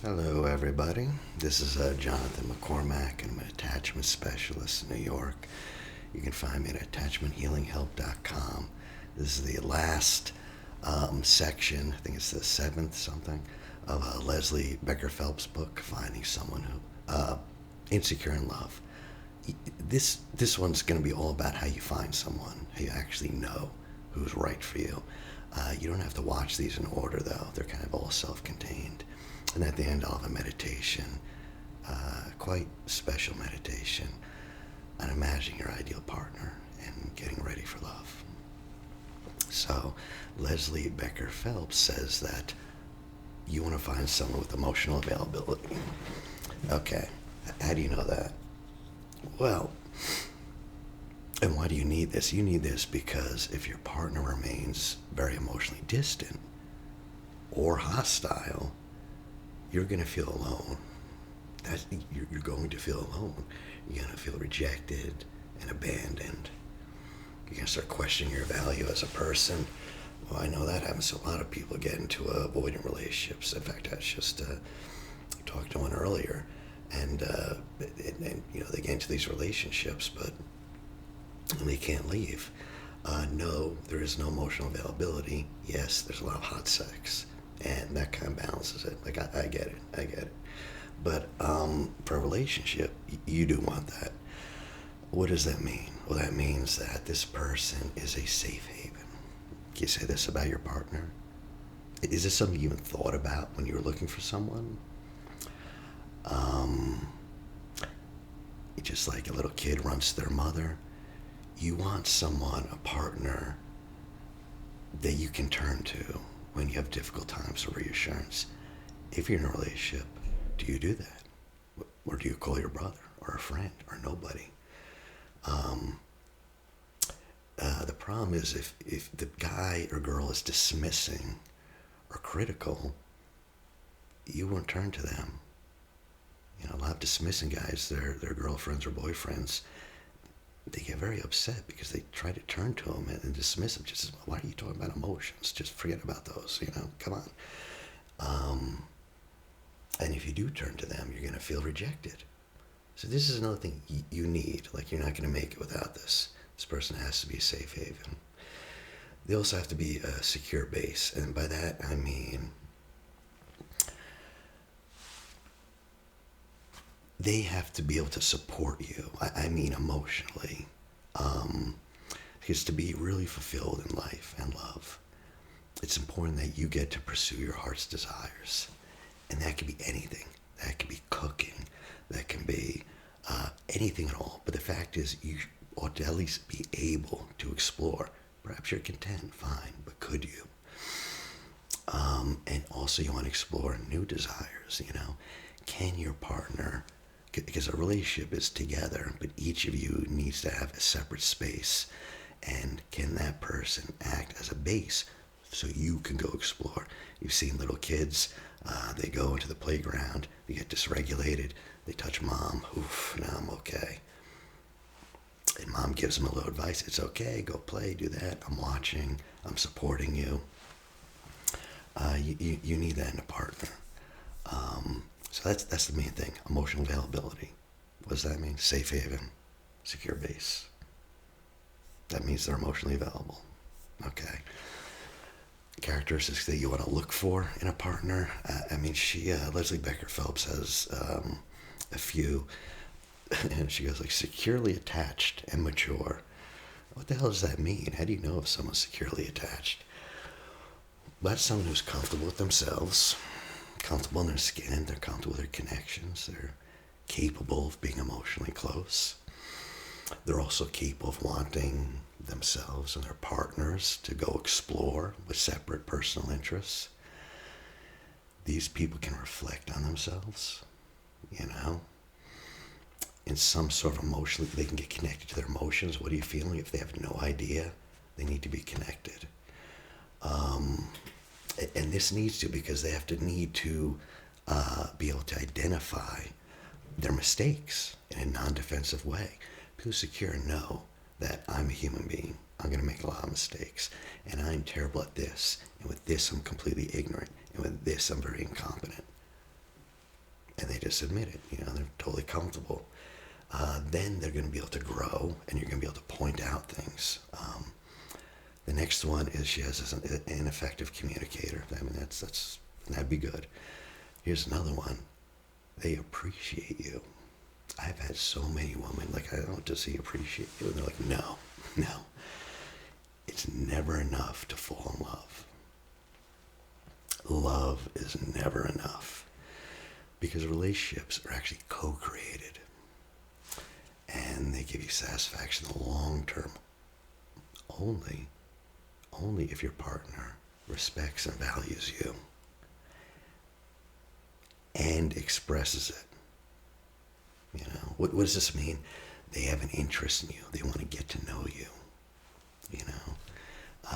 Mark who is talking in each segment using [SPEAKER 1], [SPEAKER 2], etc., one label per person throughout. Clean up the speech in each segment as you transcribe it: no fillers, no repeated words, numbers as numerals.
[SPEAKER 1] Hello, everybody. This is Jonathan McCormack. I'm an attachment specialist in New York. You can find me at attachmenthealinghelp.com. This is the last section, I think it's the seventh something, of Leslie Becker-Phelps' book, Finding Someone Who Insecure in Love. This one's going to be all about how you find someone, how you actually know who's right for you. You don't have to watch these in order, though. They're kind of all self-contained. And at the end, I'll have a meditation, quite special meditation, on imagining your ideal partner and getting ready for love. So, Leslie Becker-Phelps says that you want to find someone with emotional availability. Okay, how do you know that? Well, and why do you need this? You need this because if your partner remains very emotionally distant or hostile, you're going to feel alone. You're going to feel alone. You're going to feel rejected and abandoned. You're going to start questioning your value as a person. Well, I know that happens to a lot of people get into avoidant relationships. In fact, I was just talking to one earlier, and they get into these relationships, but they can't leave. No, there is no emotional availability. Yes, there's a lot of hot sex. And that kind of balances it. Like, I get it. But for a relationship, you do want that. What does that mean? Well, that means that this person is a safe haven. Can you say this about your partner? Is this something you even thought about when you were looking for someone? Just like a little kid runs to their mother, you want someone, a partner, that you can turn to when you have difficult times for reassurance. If you're in a relationship, do you do that? Or do you call your brother or a friend or nobody? The problem is if the guy or girl is dismissing or critical, you won't turn to them. A lot of dismissing guys, their girlfriends or boyfriends, they get very upset because they try to turn to them and dismiss them. Just, why are you talking about emotions? Just forget about those, come on. And if you do turn to them, you're going to feel rejected. So this is another thing you need. Like, you're not going to make it without this. This person has to be a safe haven. They also have to be a secure base. And by that, I mean, they have to be able to support you. I mean emotionally. Because to be really fulfilled in life and love, it's important that you get to pursue your heart's desires. And that could be anything. That could be cooking. That can be anything at all. But the fact is, you ought to at least be able to explore. Perhaps you're content, fine, but could you? And also you want to explore new desires, Can your partner, because a relationship is together, but each of you needs to have a separate space. And can that person act as a base so you can go explore? You've seen little kids, they go into the playground, they get dysregulated, they touch mom, oof, now I'm okay. And mom gives them a little advice, it's okay, go play, do that, I'm watching, I'm supporting you. You need that in a partner. So that's the main thing, emotional availability. What does that mean? Safe haven, secure base. That means they're emotionally available. Okay. Characteristics that you want to look for in a partner. Leslie Becker-Phelps has a few, and she goes like securely attached and mature. What the hell does that mean? How do you know if someone's securely attached? Well, that's someone who's comfortable with themselves, comfortable in their skin, they're comfortable with their connections, they're capable of being emotionally close. They're also capable of wanting themselves and their partners to go explore with separate personal interests. These people can reflect on themselves, in some sort of emotionally, they can get connected to their emotions. What are you feeling? If they have no idea, they need to be connected. And this needs to, because they have to need to be able to identify their mistakes in a non-defensive way. People secure know that I'm a human being. I'm going to make a lot of mistakes. And I'm terrible at this. And with this, I'm completely ignorant. And with this, I'm very incompetent. and they just admit it. They're totally comfortable. Then they're going to be able to grow, and you're going to be able to point out things. The next one is she has an ineffective communicator. I mean, that'd be good. Here's another one. They appreciate you. I've had so many women, like, I don't just say appreciate you. And they're like, no. It's never enough to fall in love. Love is never enough. Because relationships are actually co-created. And they give you satisfaction in the long term. Only if your partner respects and values you and expresses it. What does this mean? They have an interest in you. They want to get to know you.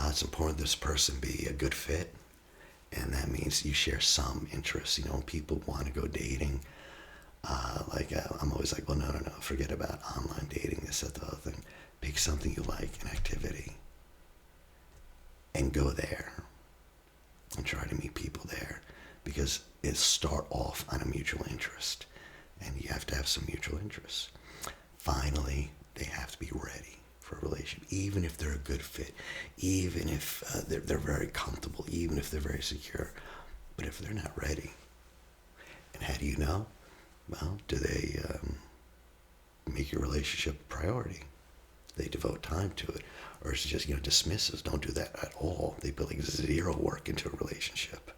[SPEAKER 1] It's important this person be a good fit, and that means you share some interests. When people want to go dating, I'm always like, well, no, forget about online dating, this, that, the other thing. Pick something you like, an activity, and go there and try to meet people there, because it start off on a mutual interest, and you have to have some mutual interests. Finally, they have to be ready for a relationship, even if they're a good fit, even if they're very comfortable, even if they're very secure. But if they're not ready, and how do you know? Well, do they make your relationship a priority? They devote time to it, or is it just dismissive? Don't do that at all. They put like zero work into a relationship,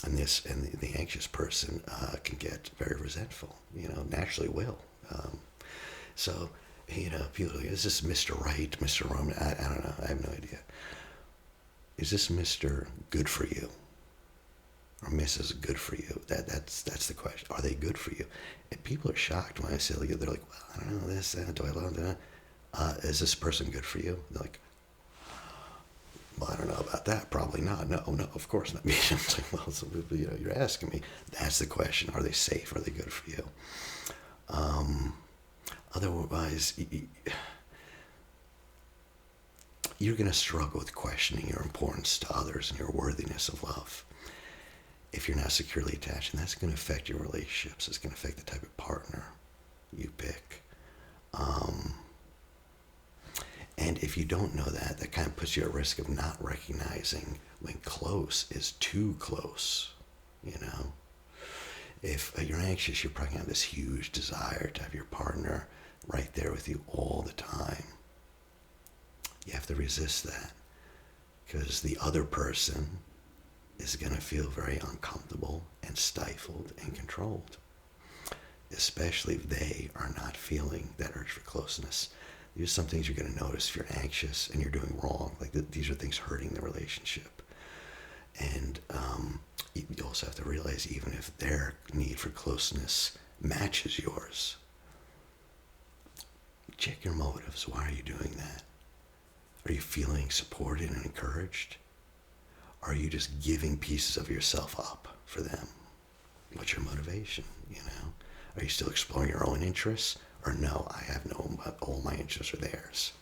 [SPEAKER 1] and the anxious person can get very resentful. Naturally will. So people are like, is this Mr. Right, Mr. Wrong? I don't know. I have no idea. Is this Mr. Good for you, or Mrs. Good for you? That's the question. Are they good for you? And people are shocked when I say, they're like, well, I don't know this. Do I love that? Is this person good for you? They're like, well, I don't know about that. Probably not. No, of course not. I'm like, well, so, you're asking me. That's the question. Are they safe? Are they good for you? Otherwise, you're going to struggle with questioning your importance to others and your worthiness of love if you're not securely attached. And that's going to affect your relationships. It's going to affect the type of partner you pick. And if you don't know that kind of puts you at risk of not recognizing when close is too close. If you're anxious, you're probably going to have this huge desire to have your partner right there with you all the time. You have to resist that, because the other person is going to feel very uncomfortable and stifled and controlled, especially if they are not feeling that urge for closeness. There's some things you're going to notice if you're anxious and you're doing wrong. Like these are things hurting the relationship. And you also have to realize, even if their need for closeness matches yours, check your motives. Why are you doing that? Are you feeling supported and encouraged? Are you just giving pieces of yourself up for them? What's your motivation? Are you still exploring your own interests? Or no, I have all my interests are theirs.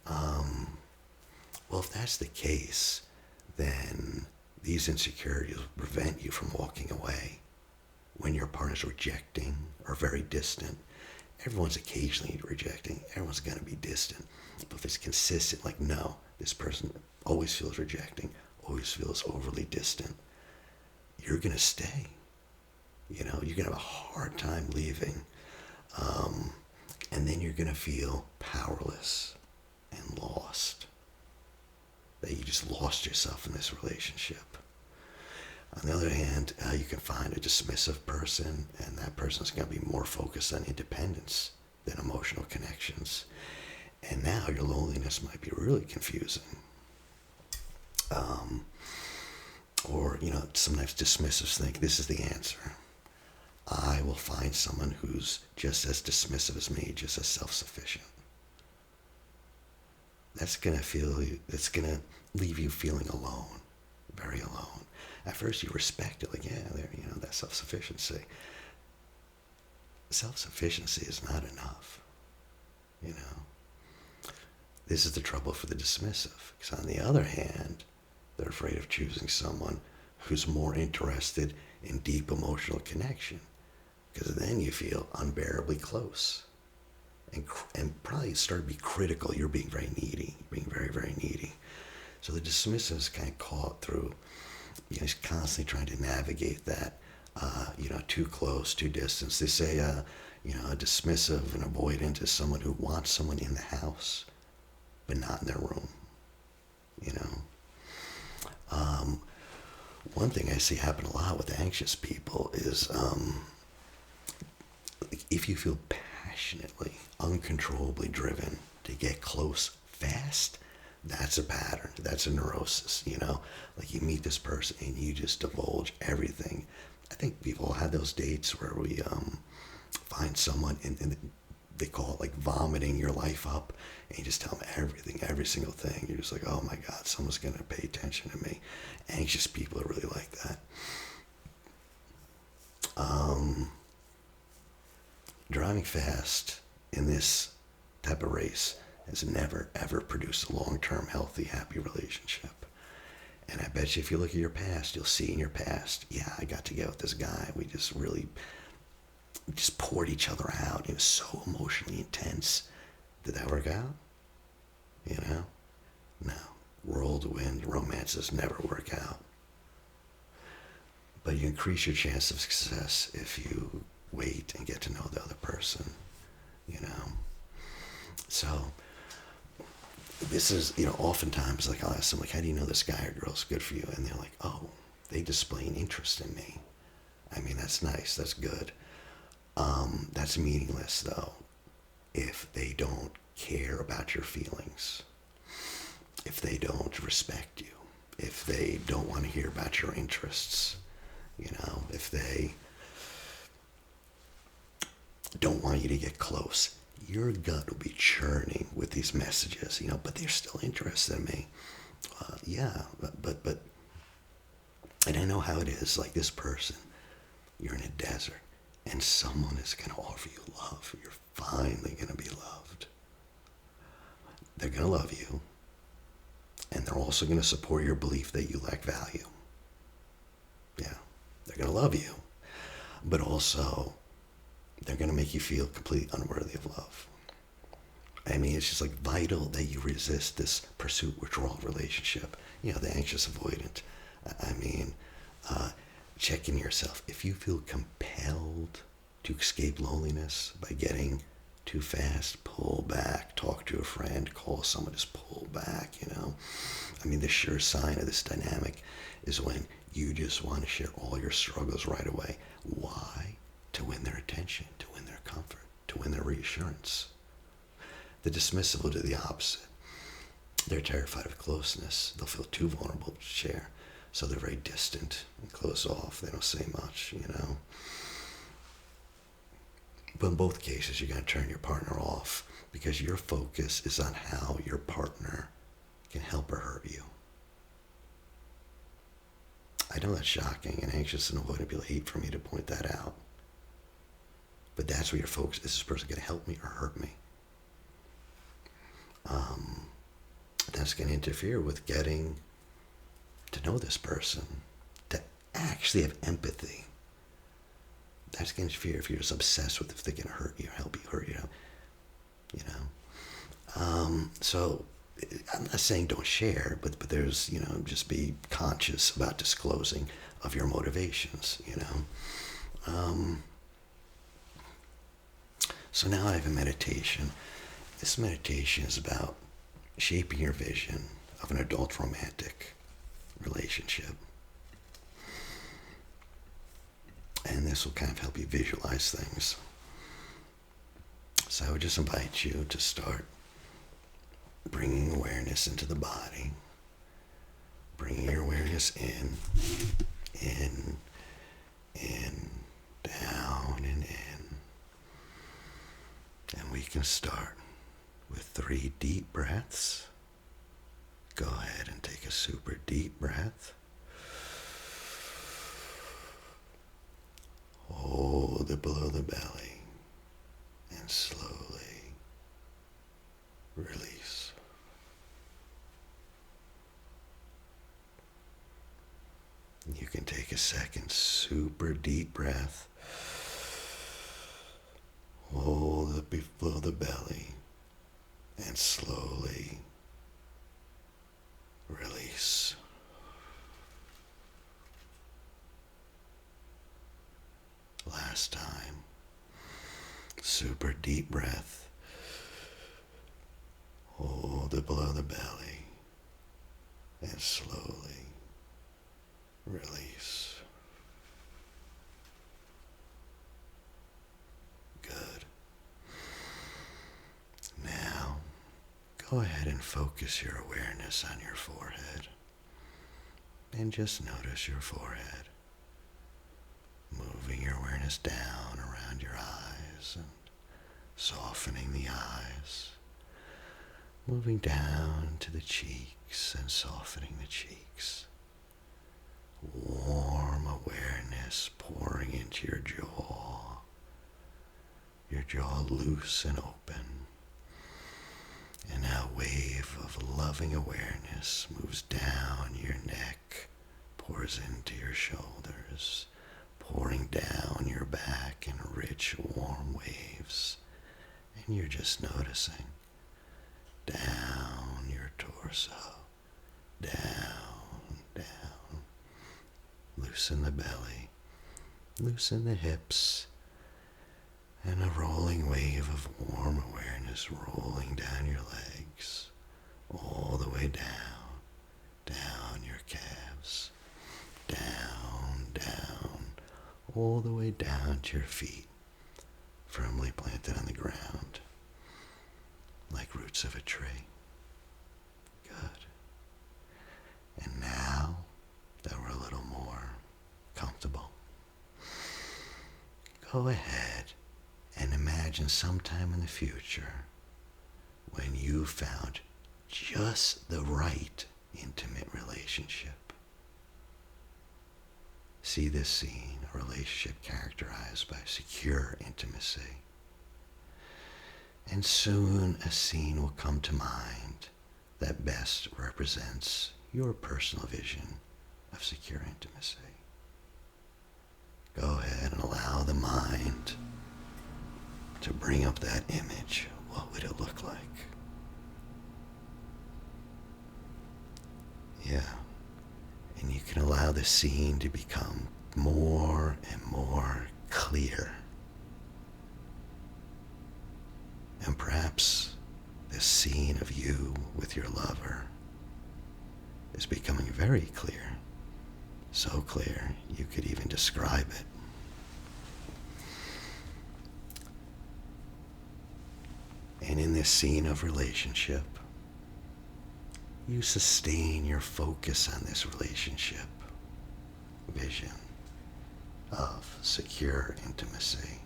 [SPEAKER 1] Well, if that's the case, then these insecurities will prevent you from walking away when your partner's rejecting or very distant. Everyone's occasionally rejecting. Everyone's going to be distant. But if it's consistent, like, no, this person always feels rejecting, always feels overly distant, you're going to stay. You're going to have a hard time leaving. And then you're going to feel powerless and lost. That you just lost yourself in this relationship. On the other hand, you can find a dismissive person, and that person's going to be more focused on independence than emotional connections. And now your loneliness might be really confusing. Or, sometimes dismissives think this is the answer. I will find someone who's just as dismissive as me, just as self-sufficient. That's going to leave you feeling alone, very alone. At first you respect it, like, yeah, that self-sufficiency. Self-sufficiency is not enough, This is the trouble for the dismissive. Because on the other hand, they're afraid of choosing someone who's more interested in deep emotional connection, because then you feel unbearably close, and probably start to be critical. You're being very needy, being very, very needy. So the dismissive is kind of caught through, he's constantly trying to navigate that, too close, too distant. They say, a dismissive and avoidant is someone who wants someone in the house, but not in their room. One thing I see happen a lot with anxious people is, if you feel passionately, uncontrollably driven to get close fast, that's a pattern. That's a neurosis, Like you meet this person and you just divulge everything. I think people have those dates where we find someone and they call it like vomiting your life up, and you just tell them everything, every single thing. You're just like, oh my God, someone's going to pay attention to me. Anxious people are really like that. Driving fast in this type of race has never, ever produced a long-term, healthy, happy relationship. And I bet you if you look at your past, you'll see in your past, yeah, I got together with this guy. We just poured each other out. It was so emotionally intense. Did that work out? No. Whirlwind romances never work out. But you increase your chance of success if you wait and get to know the other person, So this is, oftentimes, like I'll ask them, like, how do you know this guy or girl's good for you? And they're like, oh, they display an interest in me. I mean, that's nice. That's good. That's meaningless, though, if they don't care about your feelings, if they don't respect you, if they don't want to hear about your interests, if they don't want you to get close. Your gut will be churning with these messages, but they're still interested in me. But, and I know how it is, like this person, you're in a desert, and someone is going to offer you love. You're finally going to be loved. They're going to love you, and they're also going to support your belief that you lack value. Yeah, they're going to love you, but also they're going to make you feel completely unworthy of love. I mean, it's just like vital that you resist this pursuit withdrawal relationship. The anxious avoidant. I mean, check in yourself. If you feel compelled to escape loneliness by getting too fast, pull back, talk to a friend, call someone, just pull back, I mean, the sure sign of this dynamic is when you just want to share all your struggles right away. Why? To win their attention, to win their comfort, to win their reassurance. The dismissive will do the opposite. They're terrified of closeness. They'll feel too vulnerable to share. So they're very distant and close off. They don't say much, But in both cases, you're going to turn your partner off because your focus is on how your partner can help or hurt you. I know that's shocking, and anxious and avoidant people hate for me to point that out. But that's where your focus is. This person going to help me or hurt me? That's going to interfere with getting to know this person, to actually have empathy. That's going to interfere if you're just obsessed with if they're going to hurt you or help you, hurt you, So I'm not saying don't share, but there's, just be conscious about disclosing of your motivations, So now I have a meditation. This meditation is about shaping your vision of an adult romantic relationship. And this will kind of help you visualize things. So I would just invite you to start bringing awareness into the body, bringing your awareness in, down and in. And we can start with 3 deep breaths. Go ahead and take a super deep breath. Hold it below the belly and slowly release. You can take a a second super deep breath. Hold it below the belly and slowly release. Last time. Super deep breath. Hold it below the belly and slowly release. Good. Now, go ahead and focus your awareness on your forehead and just notice your forehead. Moving your awareness down around your eyes and softening the eyes. Moving down to the cheeks and softening the cheeks. Warm awareness pouring into your jaw. Your jaw loose and open. And now a wave of loving awareness moves down your neck, pours into your shoulders, pouring down your back in rich, warm waves. And you're just noticing down your torso, down, down. Loosen the belly, loosen the hips, and a rolling wave of warm awareness rolling down your legs, all the way down, down your calves, down, down, all the way down to your feet, firmly planted on the ground, like roots of a tree. Good. And now that we're a little more comfortable, go ahead and imagine sometime in the future when you found just the right intimate relationship. See this scene, a relationship characterized by secure intimacy. And soon a scene will come to mind that best represents your personal vision of secure intimacy. Go ahead and allow the mind to bring up that image. What would it look like? Yeah. And you can allow the scene to become more and more clear. And perhaps this scene of you with your lover is becoming very clear. So clear, you could even describe it. And in this scene of relationship, you sustain your focus on this relationship vision of secure intimacy.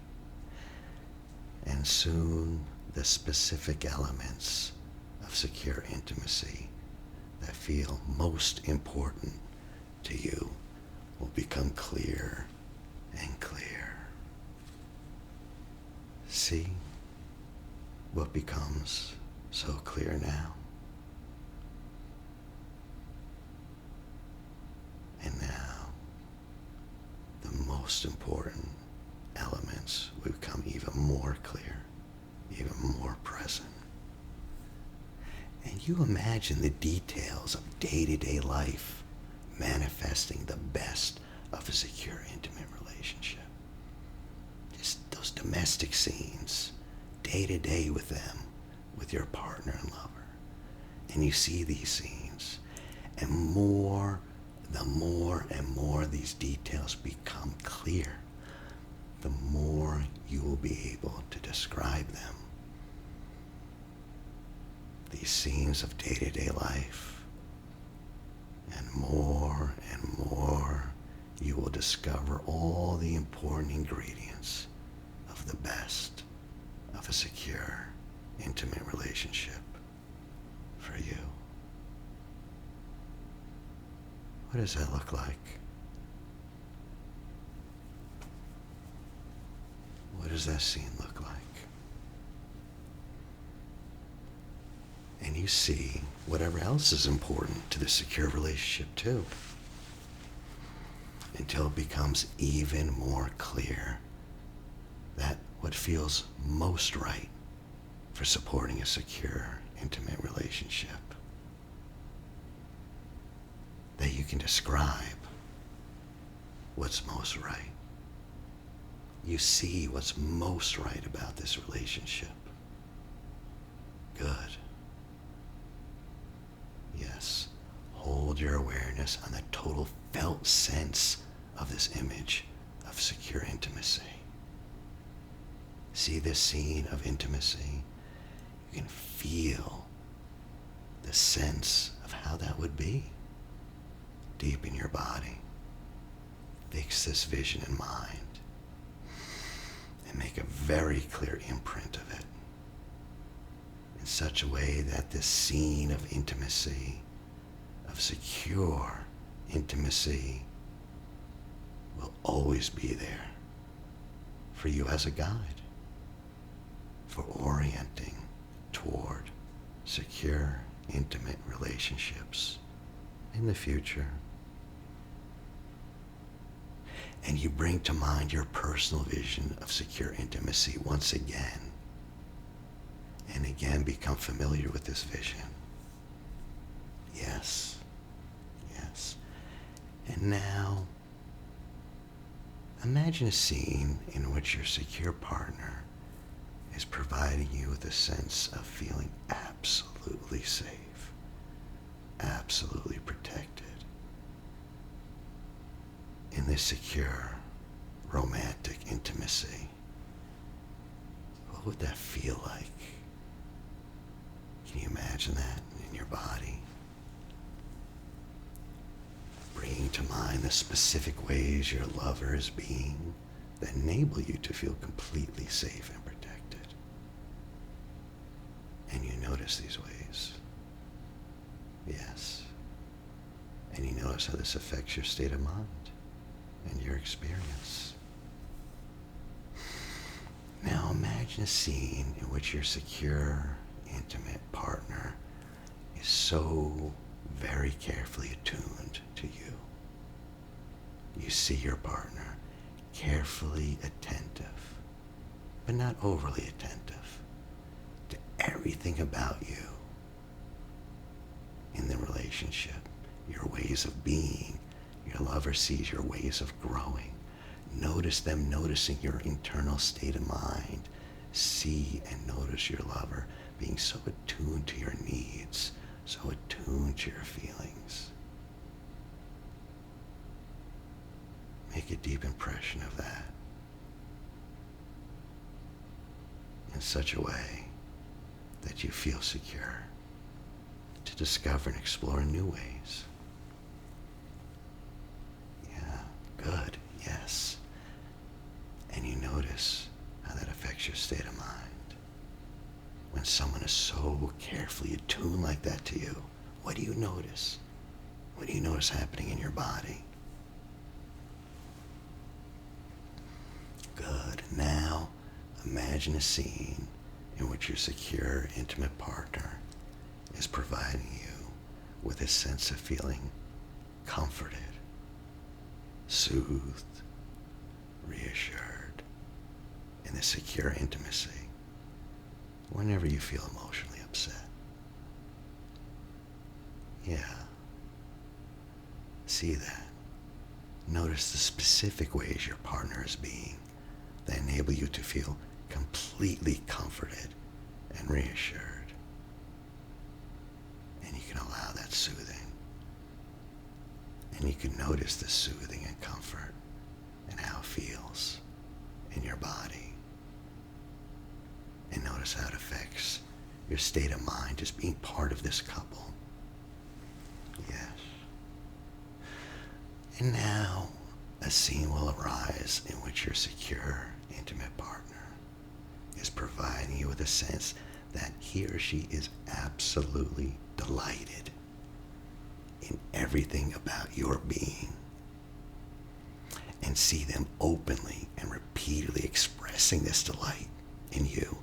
[SPEAKER 1] And soon the specific elements of secure intimacy that feel most important to you will become clear and clear. See what becomes so clear now? And now, the most important elements will become even more clear, even more present. And you imagine the details of day-to-day life manifesting the best of a secure, intimate relationship. Just those domestic scenes, day-to-day with them, with your partner and lover. And you see these scenes, and the more and more these details become clear, the more you will be able to describe them. These scenes of day-to-day life, and more you will discover all the important ingredients of the best of a secure, intimate relationship for you. What does that look like? What does that scene look like? And you see whatever else is important to the secure relationship too. until it becomes even more clear that what feels most right for supporting a secure, intimate relationship, that you can describe what's most right. You see what's most right about this relationship. Good. Yes. Hold your awareness on the total felt sense of this image of secure intimacy. See this scene of intimacy. You can feel the sense of how that would be deep in your body. Fix this vision in mind and make a very clear imprint of it in such a way that this scene of intimacy, of secure intimacy, will always be there for you as a guide, for orienting toward secure, intimate relationships in the future. And you bring to mind your personal vision of secure intimacy once again, and again become familiar with this vision. Yes, yes. And now, imagine a scene in which your secure partner is providing you with a sense of feeling absolutely safe, absolutely protected. In this secure, romantic intimacy, what would that feel like? Can you imagine that in your body? Bringing to mind the specific ways your lover is being that enable you to feel completely safe and protected. And you notice these ways. Yes. And you notice how this affects your state of mind and your experience. Now imagine a scene in which your secure, intimate partner is so very carefully attuned to you. You see your partner carefully attentive, but not overly attentive, to everything about you in the relationship, your ways of being. Your lover sees your ways of growing. Notice them noticing your internal state of mind. See and notice your lover being so attuned to your needs, so attuned to your feelings. Make a deep impression of that in such a way that you feel secure to discover and explore new ways. Good, yes. And you notice how that affects your state of mind. When someone is so carefully attuned like that to you, what do you notice? What do you notice happening in your body? Good. Now, imagine a scene in which your secure, intimate partner is providing you with a sense of feeling comforted, soothed, reassured in the secure intimacy whenever you feel emotionally upset. Yeah. See that. Notice the specific ways your partner is being that enable you to feel completely comforted and reassured. And you can allow that soothing. And you can notice the soothing and comfort and how it feels in your body. And notice how it affects your state of mind just being part of this couple. Yes. And now a scene will arise in which your secure, intimate partner is providing you with a sense that he or she is absolutely delighted in everything about your being, and see them openly and repeatedly expressing this delight in you.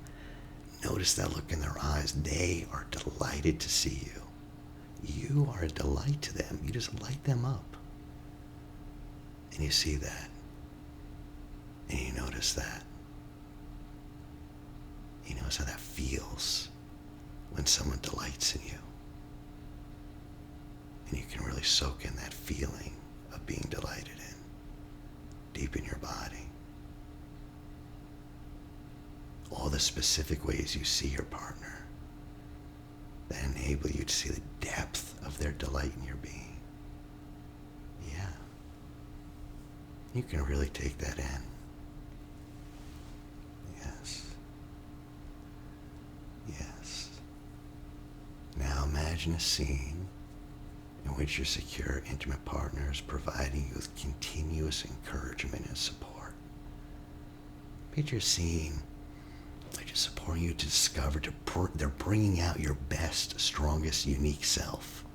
[SPEAKER 1] Notice that look in their eyes. They are delighted to see you. You are a delight to them. You just light them up. And you see that. And you notice that. You notice how that feels when someone delights in you. And you can really soak in that feeling of being delighted in, deep in your body. All the specific ways you see your partner that enable you to see the depth of their delight in your being. Yeah. You can really take that in. Yes. Yes. Now imagine a scene in which your secure, intimate partner is providing you with continuous encouragement and support. Picture a scene like just supporting you to discover, they're bringing out your best, strongest, unique self.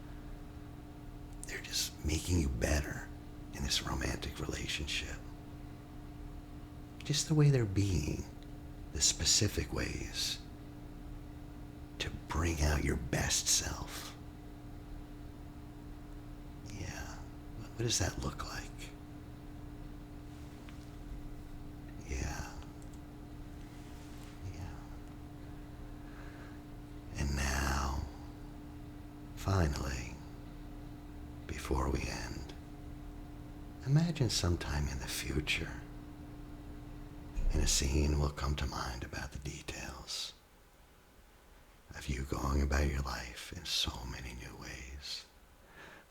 [SPEAKER 1] They're just making you better in this romantic relationship. Just the way they're being, the specific ways to bring out your best self. Yeah. What does that look like? Yeah. Yeah. And now, finally, before we end, imagine sometime in the future, and a scene will come to mind about the details of you going about your life in so many new ways.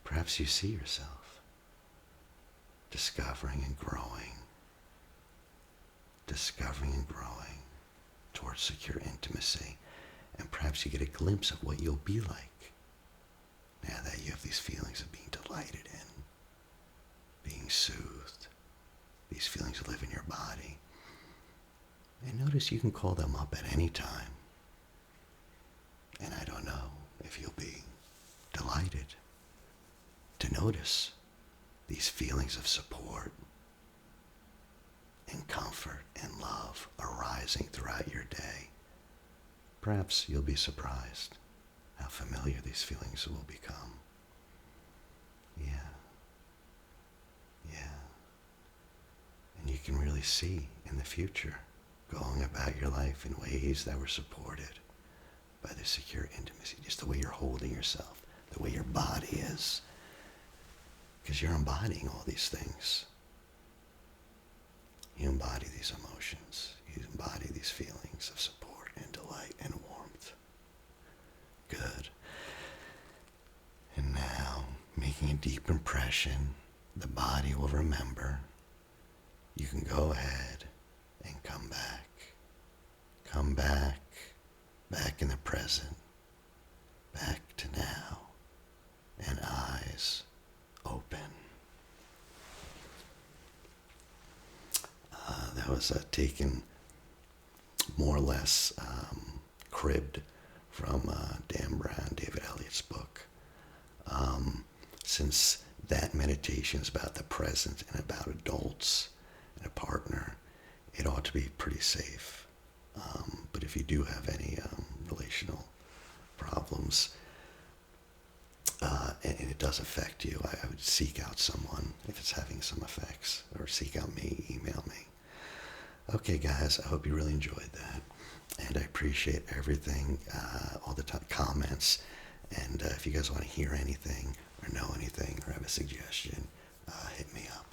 [SPEAKER 1] Perhaps you see yourself discovering and growing towards secure intimacy, and perhaps you get a glimpse of what you'll be like now that you have these feelings of being delighted in, being soothed. These feelings live in your body. And notice you can call them up at any time. And I don't know if you'll be delighted to notice these feelings of support and comfort and love arising throughout your day. Perhaps you'll be surprised how familiar these feelings will become. Yeah. Yeah. And you can really see in the future going about your life in ways that were supported by the secure intimacy, just the way you're holding yourself, the way your body is, because you're embodying all these things. You embody these emotions. You embody these feelings of support and delight and warmth. Good. And now, making a deep impression, the body will remember. You can go ahead and come back. Come back in the present, back to now, and eyes open. That was taken more or less cribbed from Dan Brown, David Elliott's book. Since that meditation is about the present and about adults and a partner, it ought to be pretty safe. But if you do have any relational problems, and it does affect you, I would seek out someone if it's having some effects, or seek out me, email me. Okay, guys, I hope you really enjoyed that. And I appreciate everything, all the comments. And if you guys want to hear anything, or know anything, or have a suggestion, hit me up.